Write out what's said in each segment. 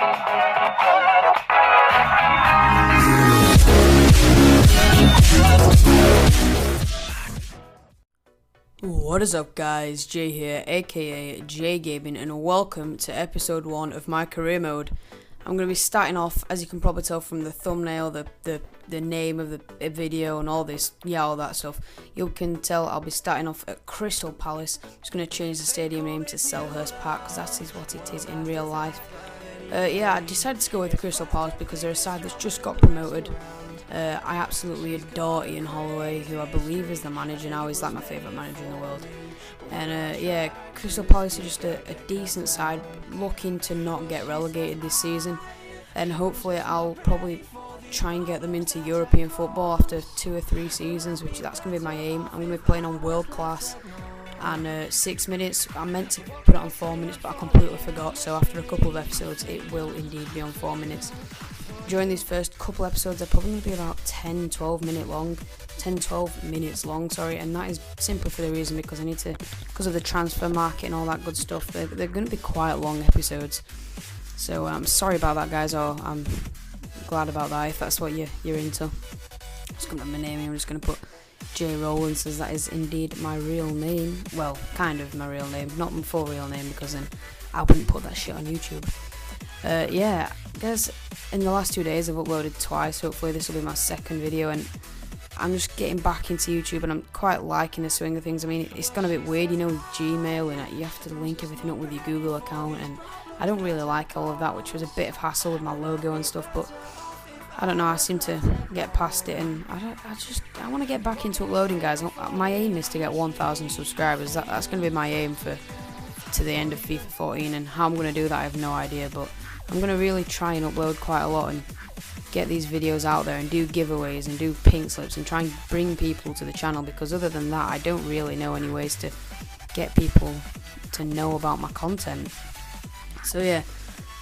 What is up, guys? Jay here, aka Jay Gaming, and welcome to episode 1 of my career mode. I'm going to be starting off, as you can probably tell from the thumbnail, the name of the video and all this, all that stuff. You can tell I'll be starting off at Crystal Palace. I'm just going to change the stadium name to Selhurst Park, because that is what it is in real life. I decided to go with Crystal Palace because they're a side that's just got promoted. I absolutely adore Ian Holloway, who I believe is the manager now. He's like my favourite manager in the world. And Crystal Palace are just a decent side, looking to not get relegated this season. And hopefully I'll probably try and get them into European football after 2 or 3 seasons, which that's going to be my aim. I'm going to be playing on world class. And 6 minutes, I meant to put it on 4 minutes, but I completely forgot. So after a couple of episodes, it will indeed be on 4 minutes. During these first couple episodes, they're probably going to be about 10-12 minutes long, and that is simply for the reason because because of the transfer market and all that good stuff. They're going to be quite long episodes. So I'm sorry about that, guys, or I'm glad about that if that's what you're into. I'm just going to put my name here. I'm just going to put J Rowlands, as that is indeed my real name. Well, kind of my real name, not my full real name, because then I wouldn't put that shit on YouTube. Guys, in the last 2 days I've uploaded twice. Hopefully this will be my second video, and I'm just getting back into YouTube and I'm quite liking the swing of things. I mean, it's gone a bit weird, Gmail, and you have to link everything up with your Google account, and I don't really like all of that, which was a bit of hassle with my logo and stuff, but I don't know, I seem to get past it, and I want to get back into uploading, guys. My aim is to get 1,000 subscribers. That's going to be my aim to the end of FIFA 14, and how I'm going to do that I have no idea, but I'm going to really try and upload quite a lot and get these videos out there and do giveaways and do pink slips and try and bring people to the channel, because other than that I don't really know any ways to get people to know about my content. So yeah,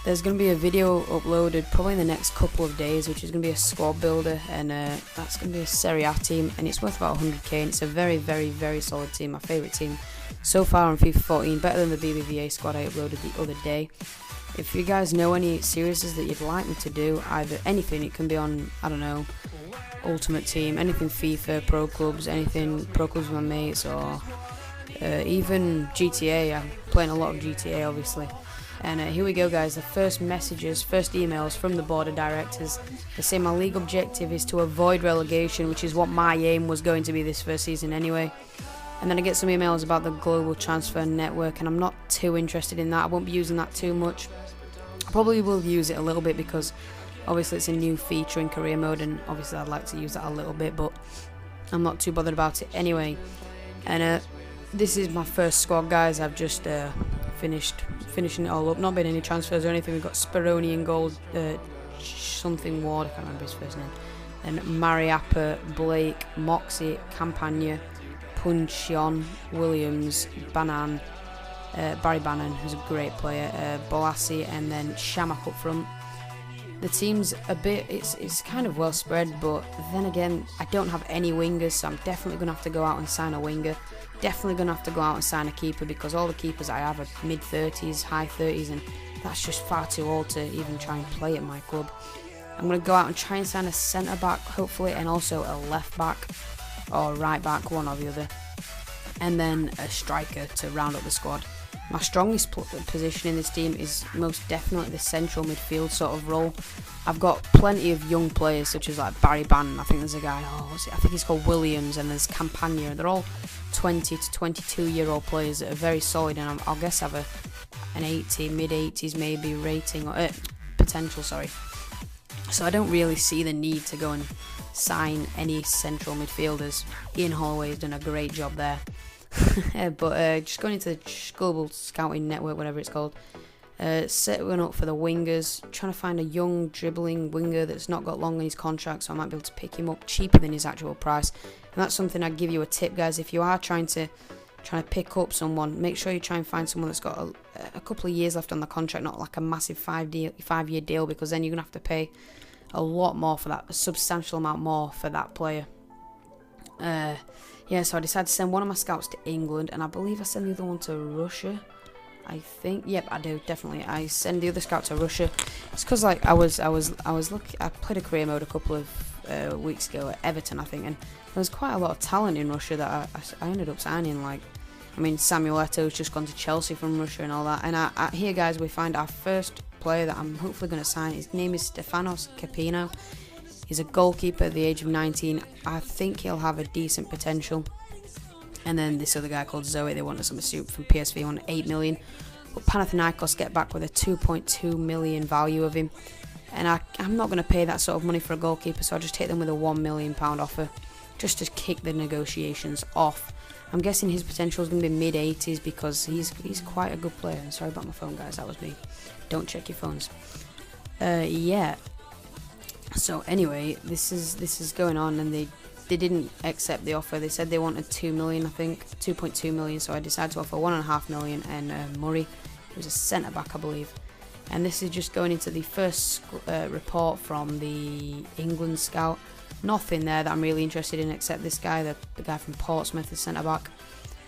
there's going to be a video uploaded probably in the next couple of days, which is going to be a squad builder, and that's going to be a Serie A team, and it's worth about 100k, and it's a very, very, very solid team, my favourite team so far on FIFA 14, better than the BBVA squad I uploaded the other day. If you guys know any series that you'd like me to do, either anything, it can be on, I don't know, Ultimate Team, anything FIFA, Pro Clubs, anything Pro Clubs with my mates, or even GTA. I'm playing a lot of GTA, obviously. And here we go, guys, the first emails from the board of directors. They say my league objective is to avoid relegation, which is what my aim was going to be this first season anyway. And then I get some emails about the global transfer network, and I'm not too interested in that. I won't be using that too much. I probably will use it a little bit because obviously it's a new feature in career mode, and obviously I'd like to use that a little bit, but I'm not too bothered about it anyway. And this is my first squad, guys. I've just finishing it all up. Not been any transfers or anything. We've got Speroni in goal, something Ward, I can't remember his first name, and Mariappa, Blake, Moxie, Campagna, Puncheon, Williams, Banan, Barry Bannan, who's a great player, Bolassi, and then Shamak up front. The team's a bit, it's kind of well spread, but then again, I don't have any wingers, so I'm definitely going to have to go out and sign a winger. Definitely going to have to go out and sign a keeper, because all the keepers I have are mid-30s, high 30s, and that's just far too old to even try and play at my club. I'm going to go out and try and sign a centre-back, hopefully, and also a left-back, or right-back, one or the other, and then a striker to round up the squad. My strongest position in this team is most definitely the central midfield sort of role. I've got plenty of young players, such as like Barry Bannan. I think there's a guy, I think he's called Williams, and there's Campagna. They're all 20 to 22-year-old players that are very solid, and I'll guess have an 80, mid-80s maybe rating, or potential, sorry. So I don't really see the need to go and sign any central midfielders. Ian Holloway has done a great job there. But just going into the global scouting network, whatever it's called, set one up for the wingers, trying to find a young dribbling winger that's not got long on his contract, so I might be able to pick him up cheaper than his actual price. And that's something I'd give you a tip, guys. If you are trying to pick up someone, make sure you try and find someone that's got a couple of years left on the contract, not like a massive 5-year deal, because then you're gonna have to pay a lot more for that, a substantial amount more for that player. So I decided to send one of my scouts to England, and I believe I sent the other one to Russia. I think. Yep, I do, definitely. I send the other scout to Russia. It's because like I played a career mode a couple of weeks ago at Everton, I think, and there was quite a lot of talent in Russia that I ended up signing. Like, I mean, Samuel Eto's just gone to Chelsea from Russia and all that. And here, guys, we find our first player that I'm hopefully going to sign. His name is Stefanos Capino. He's a goalkeeper at the age of 19. I think he'll have a decent potential. And then this other guy called Zoe, they wanted some suit from PSV on 8 million. But Panathinaikos get back with a 2.2 million value of him. And I'm not going to pay that sort of money for a goalkeeper, so I'll just hit them with a £1 million offer just to kick the negotiations off. I'm guessing his potential is going to be mid-80s because he's quite a good player. Sorry about my phone, guys, that was me. Don't check your phones. Yeah. So anyway, this is going on, and they didn't accept the offer. They said they wanted 2 million, I think, 2.2 million. So I decided to offer 1.5 million, and Murray, who's a centre back, I believe. And this is just going into the first report from the England scout. Nothing there that I'm really interested in except this guy, the guy from Portsmouth, the centre back.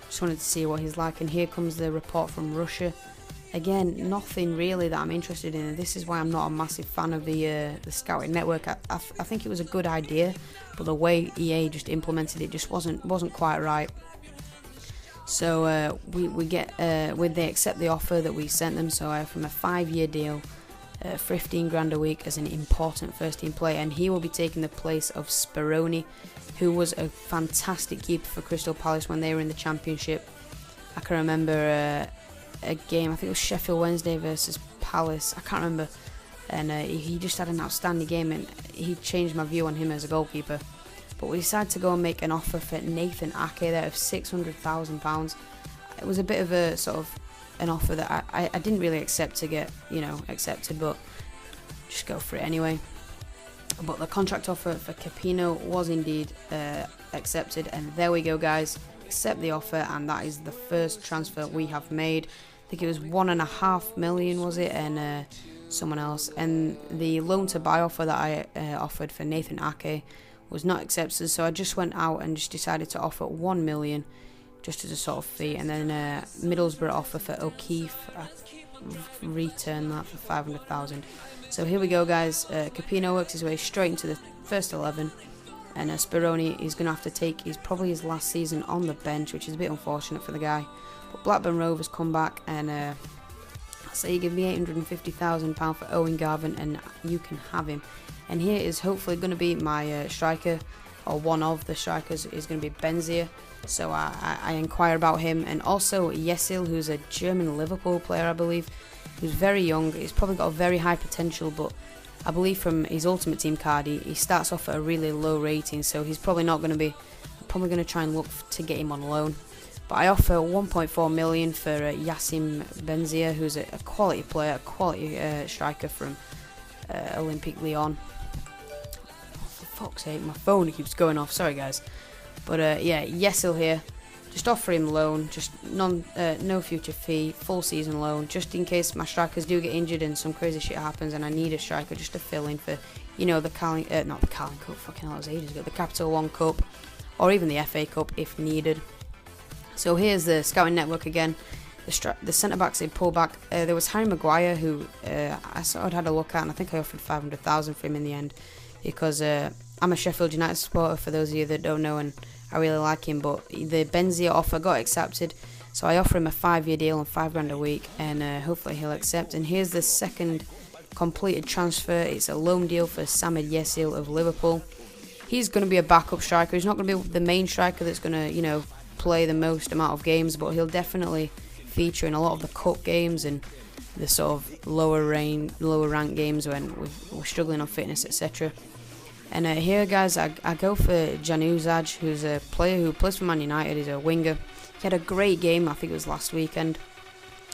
Just wanted to see what he's like. And here comes the report from Russia. Again, nothing really that I'm interested in. And this is why I'm not a massive fan of the scouting network. I think it was a good idea, but the way EA just implemented it just wasn't quite right. So they accept the offer that we sent them. So from a 5-year deal, 15 grand a week as an important first team player, and he will be taking the place of Speroni, who was a fantastic keeper for Crystal Palace when they were in the Championship. I can remember a game, I think it was Sheffield Wednesday versus Palace, I can't remember, and he just had an outstanding game, and he changed my view on him as a goalkeeper. But we decided to go and make an offer for Nathan Ake there of £600,000. It was a bit of a sort of an offer that I didn't really expect to get, accepted, but just go for it anyway. But the contract offer for Capino was indeed accepted, and there we go, guys. Accept the offer, and that is the first transfer we have made. I think it was 1.5 million, was it, and someone else. And the loan to buy offer that I offered for Nathan Ake was not accepted, so I just went out and just decided to offer 1 million just as a sort of fee. And then Middlesbrough offer for O'Keefe, I returned that for 500,000. So here we go, guys. Capino works his way straight into the first 11, and Speroni is going to have to take probably his last season on the bench, which is a bit unfortunate for the guy. But Blackburn Rovers come back, and I say you give me £850,000 for Owen Garvin, and you can have him. And here is hopefully going to be my striker, or one of the strikers is going to be Benzia. So I inquire about him, and also Yesil, who's a German Liverpool player, I believe, who's very young. He's probably got a very high potential, but I believe from his Ultimate Team card, he starts off at a really low rating, so he's probably not going to be. I'm probably going to try and look to get him on loan. But I offer 1.4 million for Yassim Benzia, who's a quality player, a quality striker from Olympique Lyon. For fuck's sake, my phone keeps going off. Sorry, guys. But yeah, Yesil here. Just offer him loan, just no future fee, full season loan, just in case my strikers do get injured and some crazy shit happens and I need a striker just to fill in for, the not the Carling Cup, fucking hell, that was ages ago, the Capital One Cup, or even the FA Cup if needed. So here's the scouting network again. The centre backs they pull back. There was Harry Maguire, who I sort of had a look at, and I think I offered 500,000 for him in the end, because I'm a Sheffield United supporter, for those of you that don't know, and I really like him. But the Benzia offer got accepted, so I offer him a 5-year deal and 5 grand a week, and hopefully he'll accept. And here's the second completed transfer. It's a loan deal for Samid Yesil of Liverpool. He's going to be a backup striker. He's not going to be the main striker that's going to, play the most amount of games, but he'll definitely feature in a lot of the cup games and the sort of lower rank games when we're struggling on fitness, etc. And here, guys, I go for Januzaj, who's a player who plays for Man United. He's a winger. He had a great game, I think it was last weekend.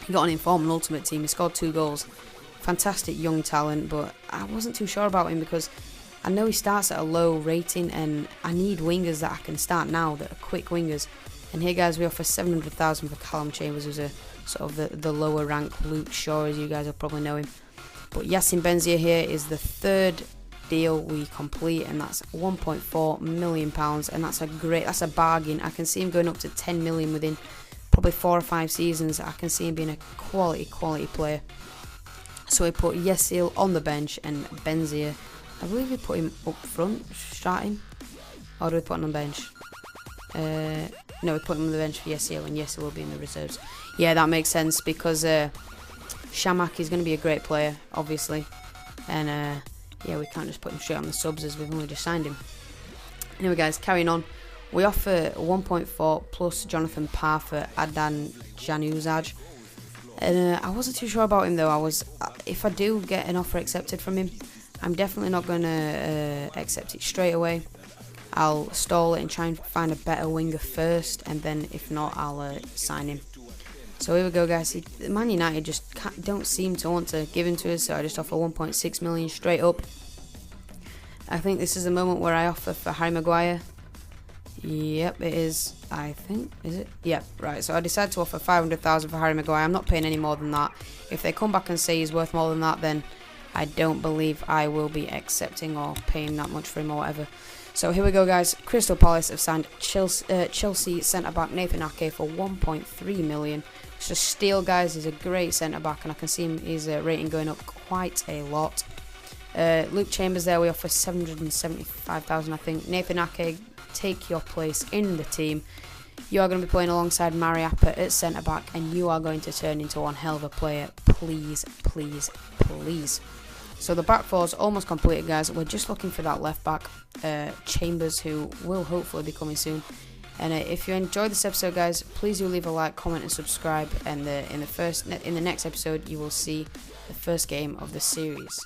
He got an informed Ultimate Team. He scored 2 goals. Fantastic young talent, but I wasn't too sure about him because I know he starts at a low rating, and I need wingers that I can start now that are quick wingers. And here, guys, we offer 700,000 for Callum Chambers, who's a sort of the lower rank Luke Shaw, as you guys will probably know him. But Yassin Benzia here is the third deal we complete, and that's 1.4 million pounds, and that's a bargain. I can see him going up to 10 million within probably 4 or 5 seasons, I can see him being a quality player. So we put Yesil on the bench and Benzia, I believe we put him up front, starting. Or do we put him on the bench? No, we put him on the bench for Yesil, and Yesil will be in the reserves. Yeah, that makes sense, because Shamak is going to be a great player, obviously. And yeah, we can't just put him straight on the subs as we've only just signed him. Anyway guys, carrying on. We offer 1.4 plus Jonathan Parr for Adnan Januzaj. And I wasn't too sure about him though. If I do get an offer accepted from him, I'm definitely not going to accept it straight away. I'll stall it and try and find a better winger first, and then if not, I'll sign him. So here we go guys. Man United just don't seem to want to give him to us, so I just offer 1.6 million straight up. I think this is the moment where I offer for Harry Maguire. Yep, it is. I think, is it? Yep, right. So I decided to offer 500,000 for Harry Maguire. I'm not paying any more than that. If they come back and say he's worth more than that, then I don't believe I will be accepting or paying that much for him or whatever. So here we go guys. Crystal Palace have signed Chelsea centre-back Nathan Ake for 1.3 million. It's a steal guys. He's a great centre-back, and I can see his rating going up quite a lot. Luke Chambers there, we offer 775,000 I think. Nathan Ake, take your place in the team. You are going to be playing alongside Mariappa at centre-back, and you are going to turn into one hell of a player. Please, please, please. So the back four is almost completed guys. We're just looking for that left back, Chambers, who will hopefully be coming soon. And if you enjoyed this episode guys, please do leave a like, comment and subscribe, and in the next episode you will see the first game of the series.